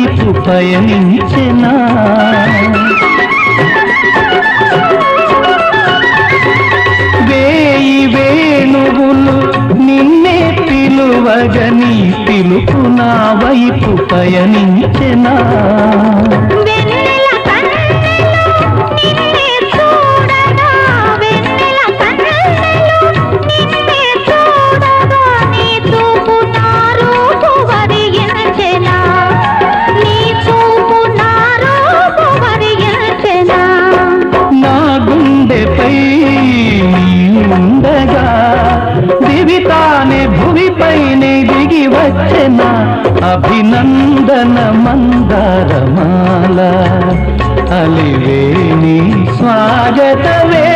వైపు పయనించెనా వేయి వేణువులు నిన్నే పిలువగని పిలుపు నా వైపు పయనించెనా ఉండగా దివితానే భువిపైనే దిగి వచ్చెన అభినందన మందారమాల అలివేణి స్వాగతవే